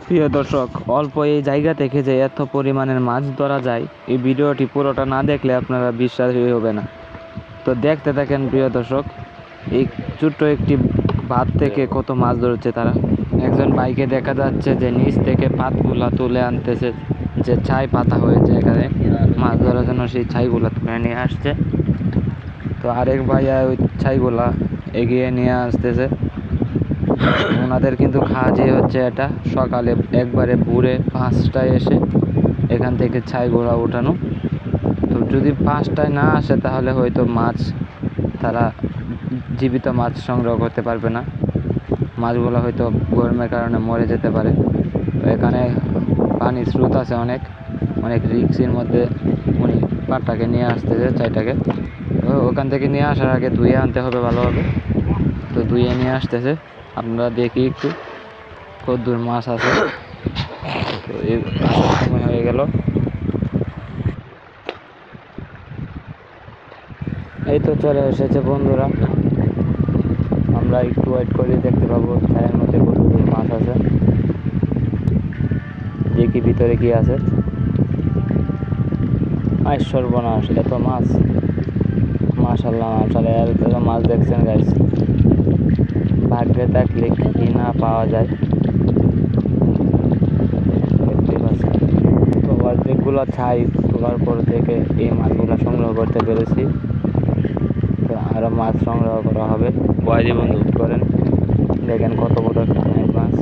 প্রিয় দর্শক, অল্প এই জায়গা থেকে যে এত পরিমাণের মাছ ধরা যায়, এই ভিডিওটি পুরোটা না দেখলে আপনারা বিশ্বাসই হবে না। তো দেখতে থাকেন প্রিয় দর্শক, এই ছোট্ট একটি বাঁধ থেকে কত মাছ ধরছে তারা। একজন বাইকে দেখা যাচ্ছে যে নিচ থেকে পাতগুলা তুলে আনতেছে, যে ছাই পাতা হয়েছে এখানে মাছ ধরার জন্য, সেই ছাইগুলা তুলে নিয়ে আসছে। তো আরেক ভাইয়া ওই ছাইগুলা এগিয়ে নিয়ে আসতেছে। ওনাদের কিন্তু কাজই হচ্ছে এটা, সকালে একবারে ভোরে 5টায় এসে এখান থেকে ছাইগুলা ওঠানো। তো যদি 5টায় না আসে তাহলে হয়তো মাছ, তারা জীবিত মাছ সংগ্রহ করতে পারবে না, মাছগুলো হয়তো গরমের কারণে মরে যেতে পারে। তো এখানে পানির স্রোত আছে অনেক অনেক রিক্সের মধ্যে উনি পাটটাকে নিয়ে আসতেছে, ছাইটাকে। তো ওখান থেকে নিয়ে আসার আগে ধুয়ে আনতে হবে ভালোভাবে। তো ধুয়ে নিয়ে আসতেছে, আপনারা দেখি একটু কদ্দুর মাছ আছে। তো এই আসার সময় হয়ে গেল। এই তো চলে এসেছে বন্ধুরা, আমরা একটু ওয়েট করে দেখতে পাবো ছায়ের মধ্যে কতগুলো মাছ আছে। দেখি ভিতরে কি আছে। আয় সর্বনাশ, এত মাছ! মাশাল্লাহ মাশাল্লাহ, এত মাছ দেখছেন গাইস, ভাগ্যে থাকলে কি না পাওয়া যায়। তো অর্ধেকগুলো ছাই তোলার পর থেকে এই মাছগুলো সংগ্রহ করতে পেরেছি। তো আরও মাছ সংগ্রহ করা হবে। বয়দি বন্ধু করেন, দেখেন কত বড় একটা লাইন মাছ,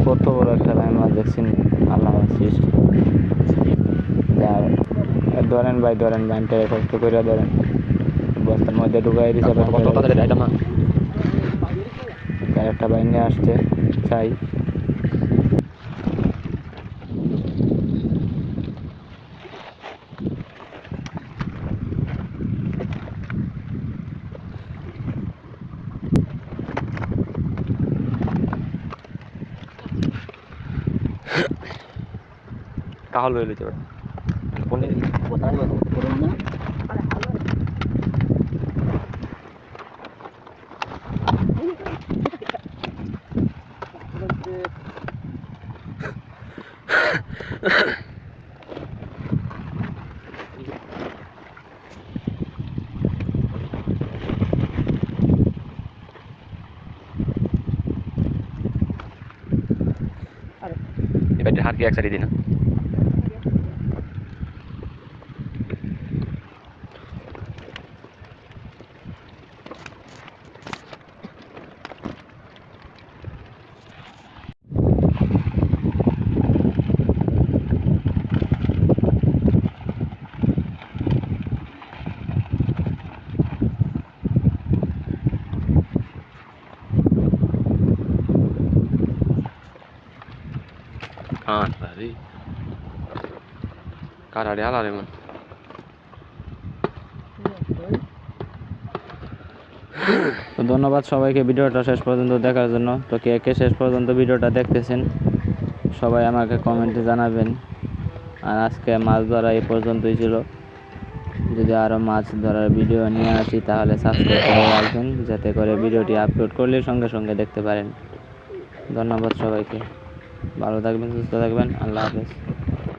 কত বড় একটা লাইন মাছ দেখছেন। আল্লাহ সৃষ্টি। ধরেন ভাই, ধরেন বাইনটা কষ্ট করে ধরেন, বস্তার মধ্যে ঢুকাই দিছে। একটা বাইন নিয়ে আসছে চাই। কাহল হয়ে যেতে পারে। এবার হাত কি এক সাইডে দিই না। Tadi cara dia lah memang. তো ধন্যবাদ সবাইকে ভিডিওটা শেষ পর্যন্ত দেখার জন্য। তো কে কে শেষ পর্যন্ত ভিডিওটা দেখতেছেন সবাই আমাকে কমেন্টে জানাবেন। আর আজকে মাছ ধরা এই পর্যন্তই ছিল। যদি আরও মাছ ধরার ভিডিও নিয়ে আসি তাহলে সাবস্ক্রাইব করে রাখবেন, যাতে করে ভিডিওটি আপলোড করলে সঙ্গে সঙ্গে দেখতে পারেন। ধন্যবাদ সবাইকে, ভালো থাকবেন, সুস্থ থাকবেন, আল্লাহ হাফেজ।